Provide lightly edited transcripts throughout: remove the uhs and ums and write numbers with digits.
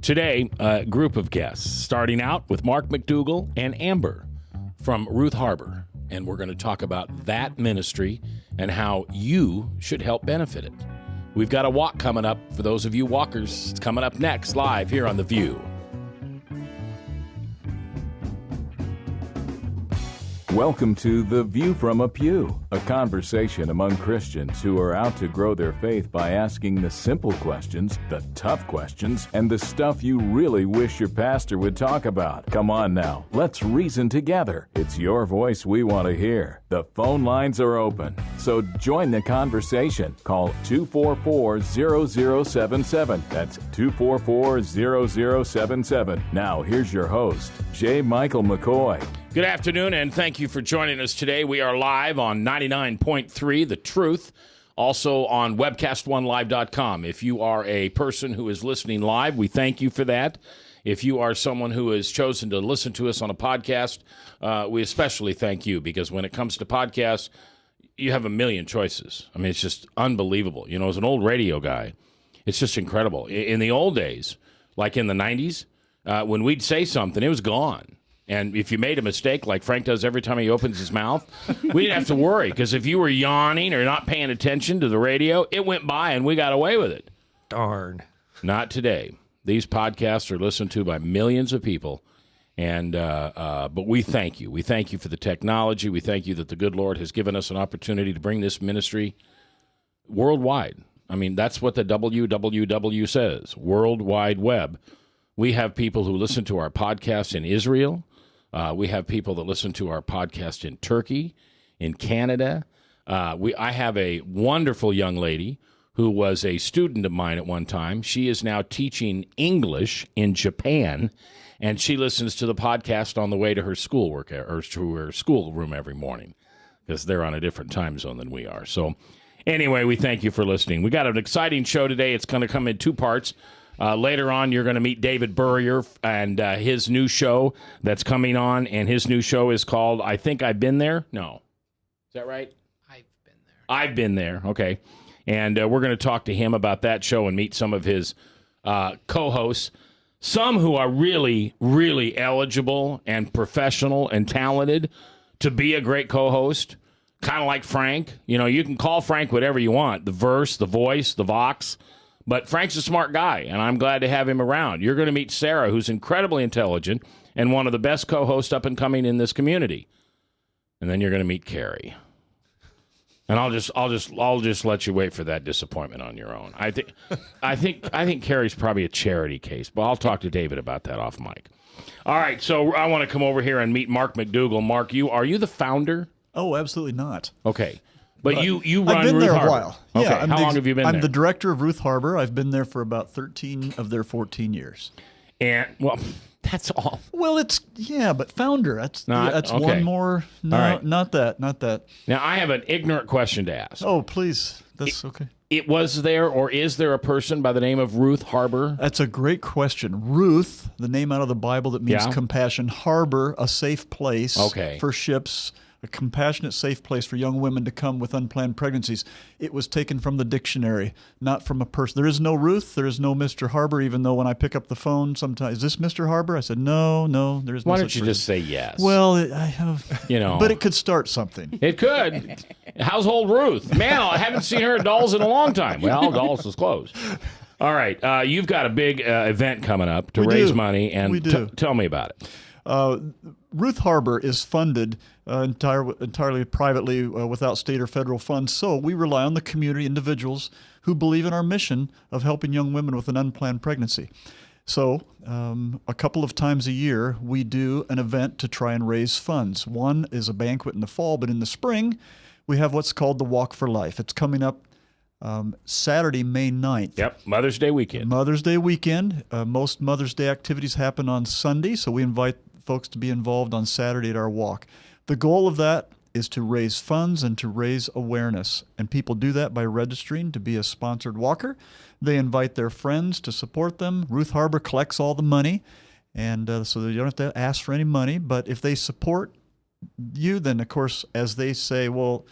Today, a group of guests, starting out with Mark McDougall and Amber from Ruth Harbor. And we're going to talk about that ministry and how you should help benefit it. We've got a walk coming up for those of you walkers. It's coming up next, live here on The View. Welcome to The View from a Pew, a conversation among Christians who are out to grow their faith by asking the simple questions, the tough questions, and the stuff you really wish your pastor would talk about. Come on now, let's reason together. It's your voice we want to hear. The phone lines are open, so join the conversation. Call 244-0077. That's 244-0077. Now, here's your host, J. Michael McCoy. Good afternoon, and thank you for joining us today. We are live on 99.3 The Truth, also on webcast1live.com. If you are a person who is listening live, we thank you for that. If you are someone who has chosen to listen to us on a podcast, we especially thank you, because when it comes to podcasts, you have a million choices. I mean, it's just unbelievable. You know, as an old radio guy, it's just incredible. In the old days, like in the 90s, when we'd say something, it was gone. And if you made a mistake, like Frank does every time he opens his mouth, we didn't have to worry, because if you were yawning or not paying attention to the radio, it went by and we got away with it. Darn. Not today. These podcasts are listened to by millions of people, and but we thank you. We thank you for the technology. We thank you that the good Lord has given us an opportunity to bring this ministry worldwide. I mean, that's what the WWW says, World Wide Web. We have people who listen to our podcast in Israel. We have people that listen to our podcast in Turkey, in Canada. I have a wonderful young lady who was a student of mine at one time. She is now teaching English in Japan, and she listens to the podcast on the way to her schoolwork or to her schoolroom every morning, because they're on a different time zone than we are. So anyway, we thank you for listening. We got an exciting show today. It's going to come in two parts. Later on, you're going to meet David Burrier and his new show that's coming on, and his new show is called I Think I've Been There? No. Is that right? I've been there. Okay. And we're going to talk to him about that show and meet some of his co-hosts, some who are really, really eligible and professional and talented to be a great co-host, kind of like Frank. You know, you can call Frank whatever you want, the verse, the voice, the vox. But Frank's a smart guy, and I'm glad to have him around. You're going to meet Sarah, who's incredibly intelligent and one of the best co-hosts up and coming in this community. And then you're going to meet Carrie. And I'll just let you wait for that disappointment on your own. I think Carrie's probably a charity case, but I'll talk to David about that off mic. All right, so I want to come over here and meet Mark McDougall. Mark, are you the founder? Oh, absolutely not. Okay. But you run I've been Ruth there Harbor. a while. Okay. Yeah, How long have you been there? I'm the director of Ruth Harbor. I've been there for about 13 of their 14 years. And, well, that's all. Well, but founder, that's okay. one more. No, all right. not that. Now, I have an ignorant question to ask. Oh, please. That's okay. Was there or is there a person by the name of Ruth Harbor? That's a great question. Ruth, the name out of the Bible that means compassion. Harbor, a safe place for ships. A compassionate, safe place for young women to come with unplanned pregnancies. It was taken from the dictionary, not from a person. There is no Ruth. There is no Mr. Harbor, even though when I pick up the phone sometimes, is this Mr. Harbor? I said, no, there is no Why such don't you person. just say yes? Well, I have, but it could start something. It could. Household Ruth. Man, I haven't seen her at Dolls in a long time. Well, Dolls is closed. All right. You've got a big event coming up to raise money, and tell me about it. Ruth Harbor is funded entirely privately without state or federal funds, so we rely on the community, individuals who believe in our mission of helping young women with an unplanned pregnancy. So a couple of times a year, we do an event to try and raise funds. One is a banquet in the fall, but in the spring, we have what's called the Walk for Life. It's coming up Saturday, May 9th. Yep, Mother's Day weekend. Mother's Day weekend. Most Mother's Day activities happen on Sunday, so we invite folks to be involved on Saturday at our walk. The goal of that is to raise funds and to raise awareness, and people do that by registering to be a sponsored walker. They invite their friends to support them. Ruth Harbor collects all the money, and so you don't have to ask for any money, but if they support you, then, of course, as they say, well,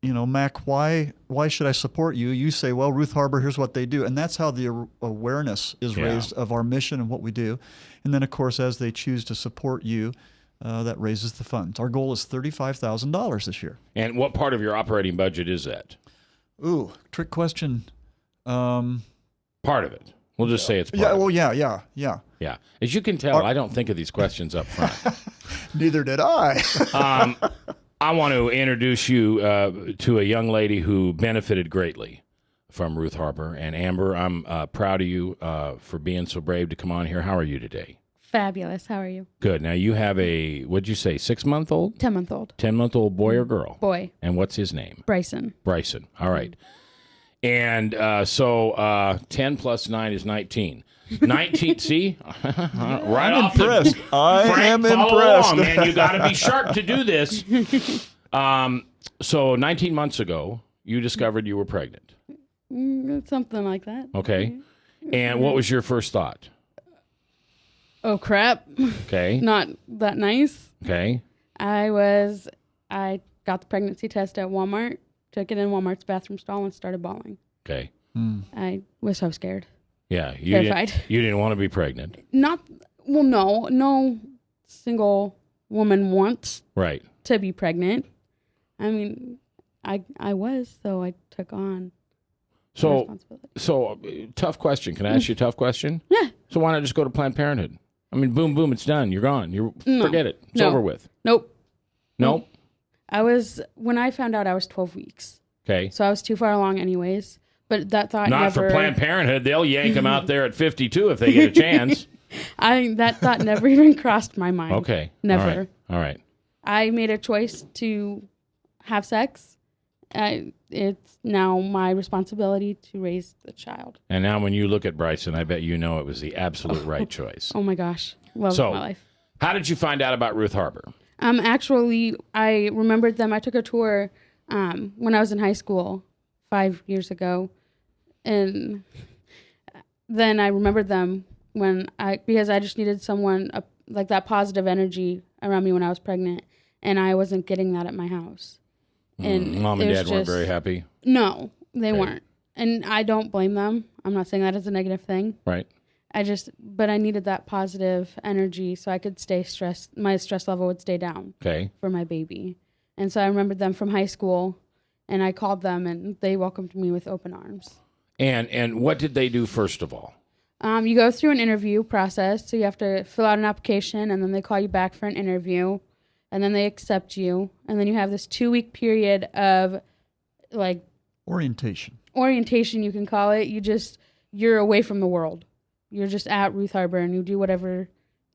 Mac, why should I support you? You say, well, Ruth Harbor, here's what they do. And that's how the awareness is raised of our mission and what we do. And then, of course, as they choose to support you, that raises the funds. Our goal is $35,000 this year. And what part of your operating budget is that? Ooh, trick question. Part of it. We'll just say it's part of it. Yeah. Yeah. As you can tell, I don't think of these questions up front. Neither did I. I want to introduce you to a young lady who benefited greatly from Ruth Harbor. And Amber, I'm proud of you for being so brave to come on here. How are you today? Fabulous. How are you? Good. Now, you have a, what'd you say, 6-month-old? 10-month-old. 10-month-old boy or girl? Boy. And what's his name? Bryson. Bryson. All right. And so 10 plus 9 is 19. 19, see? Right I'm off impressed. I am follow impressed. along, man. You got to be sharp to do this. So 19 months ago, you discovered you were pregnant. Something like that. Okay. And what was your first thought? Oh, crap. Okay. Not that nice. Okay. I got the pregnancy test at Walmart, took it in Walmart's bathroom stall, and started bawling. Okay. I was so scared. Yeah. Terrified. You didn't want to be pregnant. No single woman wants Right. to be pregnant. I mean, I was, so I took on the responsibility. So tough question. Can I ask you a tough question? Yeah. So why not just go to Planned Parenthood? I mean, boom, boom, it's done. You're gone. Forget it. It's over with. Nope. Nope. When I found out, I was 12 weeks. Okay. So I was too far along anyways. But that thought Not never... for Planned Parenthood. They'll yank them out there at 52 if they get a chance. That thought never even crossed my mind. Okay. Never. All right. I made a choice to have sex. It's now my responsibility to raise the child. And now when you look at Bryson, I bet you know it was the absolute right choice. Oh my gosh. Love So, my life. how did you find out about Ruth Harbor? Actually, I remembered them. I took a tour when I was in high school 5 years ago. And then I remembered them because I just needed someone like that positive energy around me when I was pregnant, and I wasn't getting that at my house. And Mom and Dad weren't very happy? No, they weren't. And I don't blame them. I'm not saying that as a negative thing. Right. But I needed that positive energy so I could stay stressed. My stress level would stay down for my baby. And so I remembered them from high school, and I called them, and they welcomed me with open arms. And what did they do first of all? You go through an interview process. So you have to fill out an application, and then they call you back for an interview, and then they accept you. And then you have this 2-week period of like Orientation, you can call it. You're away from the world. You're just at Ruth Harbor, and you do whatever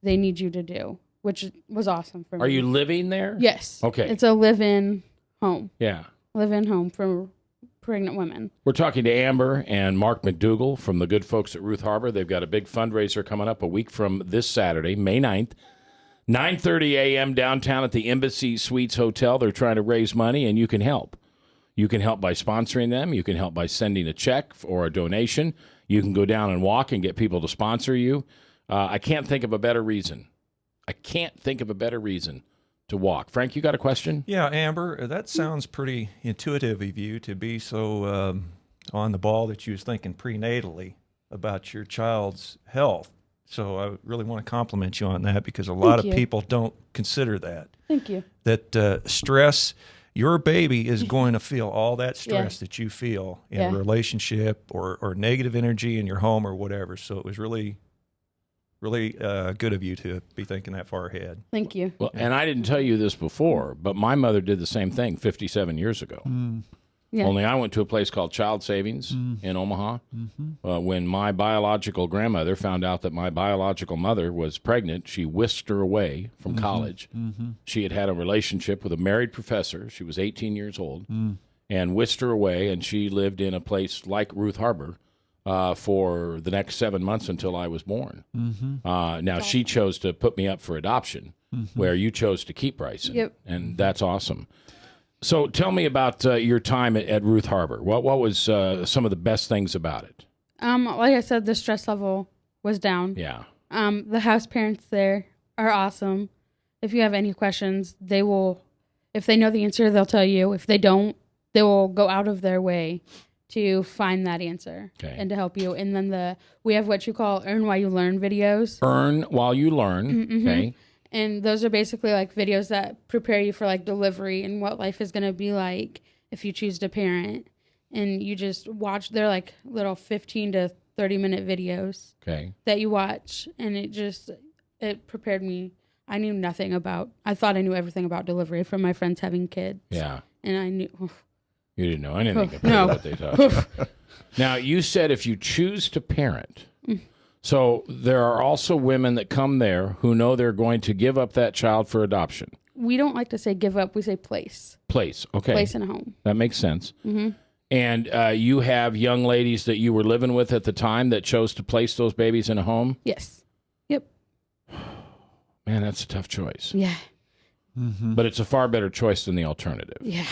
they need you to do, which was awesome for me. Are you living there? Yes. Okay. It's a live-in home. Yeah. Live-in home for pregnant women. We're talking to Amber and Mark McDougall from the good folks at Ruth Harbor. They've got a big fundraiser coming up a week from this Saturday, May 9th, 9:30 a.m. downtown at the Embassy Suites Hotel. They're trying to raise money, and you can help. You can help by sponsoring them. You can help by sending a check or a donation. You can go down and walk and get people to sponsor you. I can't think of a better reason. To walk. Frank, you got a question? Yeah, Amber, that sounds pretty intuitive of you to be so on the ball that you was thinking prenatally about your child's health. So I really want to compliment you on that because a lot of people don't consider that. Thank you. That stress, your baby is going to feel all that stress that you feel in a relationship or negative energy in your home or whatever. So it was really good of you to be thinking that far ahead. Thank you. Well, and I didn't tell you this before, but my mother did the same thing 57 years ago. Yeah. Only I went to a place called Child Savings in Omaha. When my biological grandmother found out that my biological mother was pregnant, she whisked her away from college. She had a relationship with a married professor. She was 18 years old and whisked her away, and she lived in a place like Ruth Harbor for the next 7 months until I was born. Now, she chose to put me up for adoption, where you chose to keep Bryson. Yep. And that's awesome. So tell me about your time at Ruth Harbor. What was some of the best things about it? Like I said, the stress level was down. Yeah. The house parents there are awesome. If you have any questions, they will, if they know the answer, they'll tell you. If they don't, they will go out of their way to find that answer and to help you. And then we have what you call Earn While You Learn videos. Earn While You Learn. Mm-hmm. Okay. And those are basically like videos that prepare you for like delivery and what life is going to be like if you choose to parent. And you just watch, they're like little 15 to 30-minute videos that you watch. And it prepared me. I thought I knew everything about delivery from my friends having kids. Yeah. And I knew. You didn't know anything about what they taught you. Now, you said if you choose to parent. So there are also women that come there who know they're going to give up that child for adoption. We don't like to say give up. We say place. Place. Okay. Place in a home. That makes sense. Mm-hmm. And you have young ladies that you were living with at the time that chose to place those babies in a home? Yes. Yep. Man, that's a tough choice. Yeah. Mm-hmm. But it's a far better choice than the alternative. Yeah.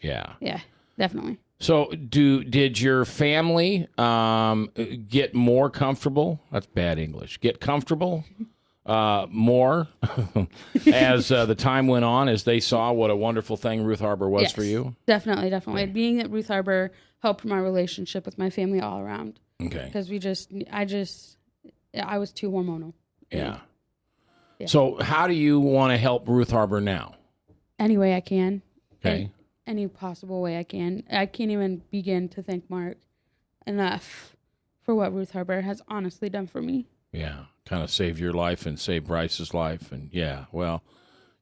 Yeah. Yeah, definitely. So did your family get more comfortable? That's bad English. Get comfortable more as the time went on, as they saw what a wonderful thing Ruth Harbor was for you? Definitely. Being at Ruth Harbor helped my relationship with my family all around. Okay. Because I was too hormonal. Yeah. So how do you want to help Ruth Harbor now? Any way I can. Okay. Any possible way I can. I can't even begin to thank Mark enough for what Ruth Harbor has honestly done for me. Yeah. Kind of saved your life and saved Bryce's life. And yeah, well,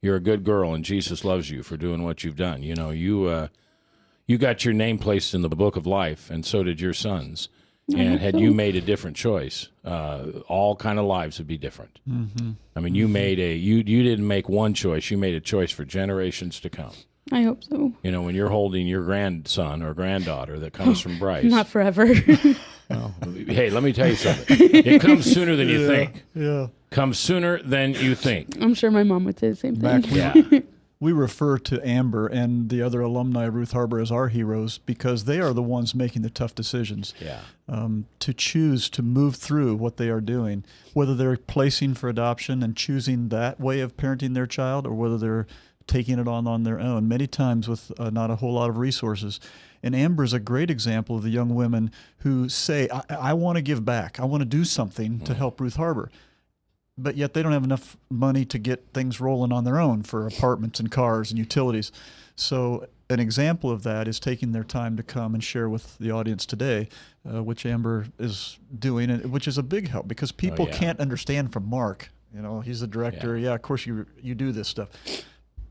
you're a good girl and Jesus loves you for doing what you've done. You know, you got your name placed in the book of life, and so did your sons. And had you made a different choice, all kind of lives would be different. Mm-hmm. I mean, you made you didn't make one choice. You made a choice for generations to come. I hope so. You know, when you're holding your grandson or granddaughter that comes from Bryce. Not forever. Well, hey, let me tell you something. It comes sooner than you think. Yeah. Comes sooner than you think. I'm sure my mom would say the same thing. Yeah. We refer to Amber and the other alumni of Ruth Harbor as our heroes because they are the ones making the tough decisions. Yeah. To choose to move through what they are doing, whether they're placing for adoption and choosing that way of parenting their child, or whether they're taking it on their own, many times with not a whole lot of resources. And Amber is a great example of the young women who say, I want to give back. I want to do something to help Ruth Harbor. But yet they don't have enough money to get things rolling on their own for apartments and cars and utilities. So an example of that is taking their time to come and share with the audience today, which Amber is doing, and which is a big help because people can't understand from Mark. You know, he's the director. Yeah, of course you do this stuff.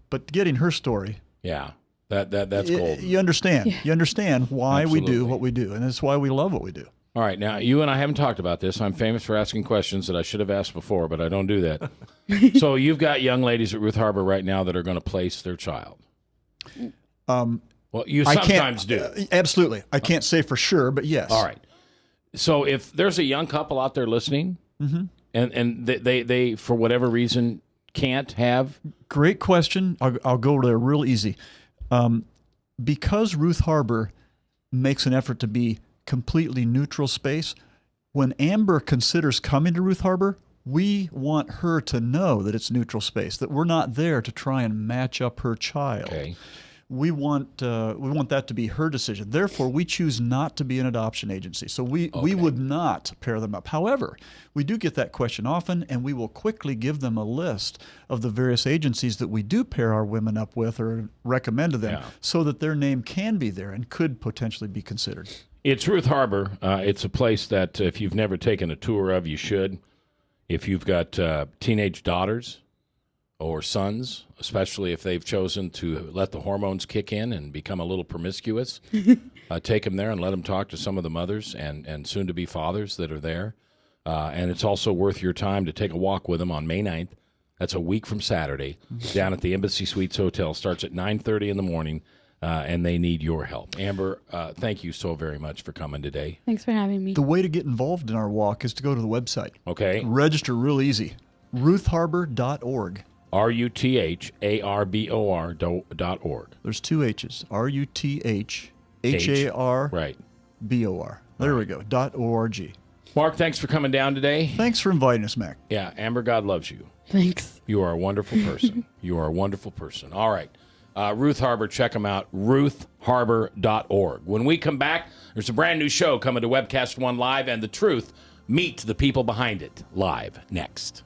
But getting her story. Yeah, that's gold. You understand. Yeah. You understand why we do what we do, and that's why we love what we do. All right, now, you and I haven't talked about this. I'm famous for asking questions that I should have asked before, but I don't do that. So you've got young ladies at Ruth Harbor right now that are going to place their child. Well, you sometimes do. Absolutely. I can't say for sure, but yes. All right. So if there's a young couple out there listening, and they, for whatever reason, can't have... Great question. I'll go there real easy. Because Ruth Harbor makes an effort to be completely neutral space, when Amber considers coming to Ruth Harbor, we want her to know that it's neutral space, that we're not there to try and match up her child. Okay. We want that to be her decision. Therefore, we choose not to be an adoption agency. So we would not pair them up. However, we do get that question often, and we will quickly give them a list of the various agencies that we do pair our women up with or recommend to them so that their name can be there and could potentially be considered. It's Ruth Harbor. It's a place that if you've never taken a tour of, you should. If you've got teenage daughters or sons, especially if they've chosen to let the hormones kick in and become a little promiscuous, take them there and let them talk to some of the mothers and soon-to-be fathers that are there. And it's also worth your time to take a walk with them on May 9th. That's a week from Saturday, down at the Embassy Suites Hotel. Starts at 9:30 in the morning. And they need your help. Amber, thank you so very much for coming today. Thanks for having me. The way to get involved in our walk is to go to the website. Okay. Register real easy. RuthHarbor.org. RuthHarbor.org. There's two H's. RuthHarbor. Right. BOR. There we go. .org. Mark, thanks for coming down today. Thanks for inviting us, Mac. Yeah, Amber, God loves you. Thanks. You are a wonderful person. You are a wonderful person. All right. Ruth Harbor, check them out, ruthharbor.org. When we come back, there's a brand new show coming to Webcast One Live, and The Truth, meet the people behind it, live next.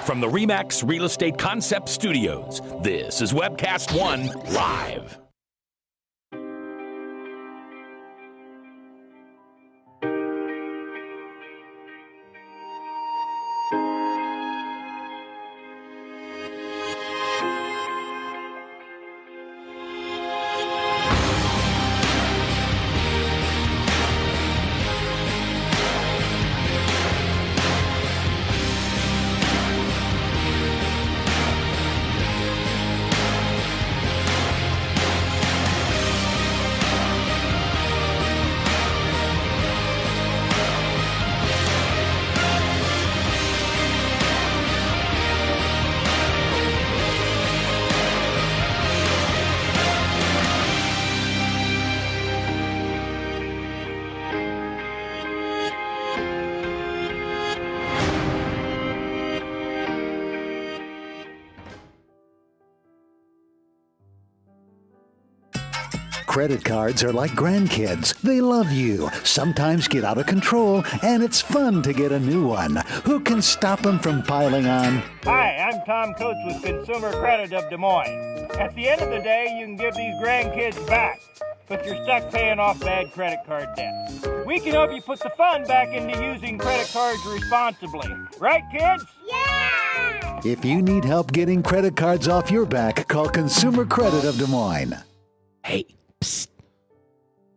From the RE/MAX Real Estate Concept Studios, this is Webcast One Live. Credit cards are like grandkids. They love you, sometimes get out of control, and it's fun to get a new one. Who can stop them from piling on? Hi, I'm Tom Coates with Consumer Credit of Des Moines. At the end of the day, you can give these grandkids back, but you're stuck paying off bad credit card debt. We can help you put the fun back into using credit cards responsibly. Right, kids? Yeah! If you need help getting credit cards off your back, call Consumer Credit of Des Moines. Hey, psst.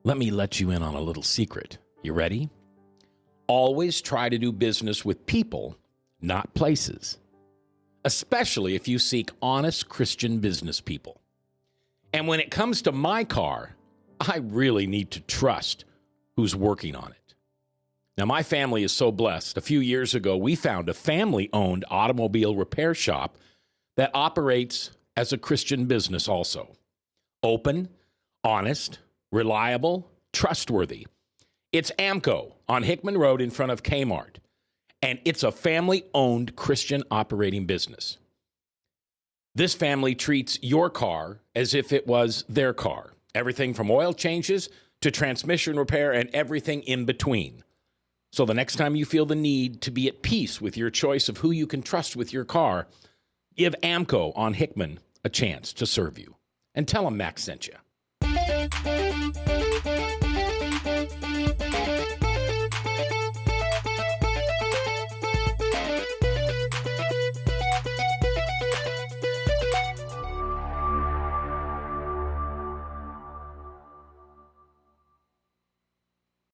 Let me let you in on a little secret. You ready? Always try to do business with people, not places. Especially if you seek honest Christian business people. And when it comes to my car, I really need to trust who's working on it. Now, my family is so blessed. A few years ago, we found a family-owned automobile repair shop that operates as a Christian business also. Open, honest, reliable, trustworthy. It's AMCO on Hickman Road in front of Kmart, and it's a family-owned Christian operating business. This family treats your car as if it was their car. Everything from oil changes to transmission repair and everything in between. So the next time you feel the need to be at peace with your choice of who you can trust with your car, give AMCO on Hickman a chance to serve you. And tell them Max sent you.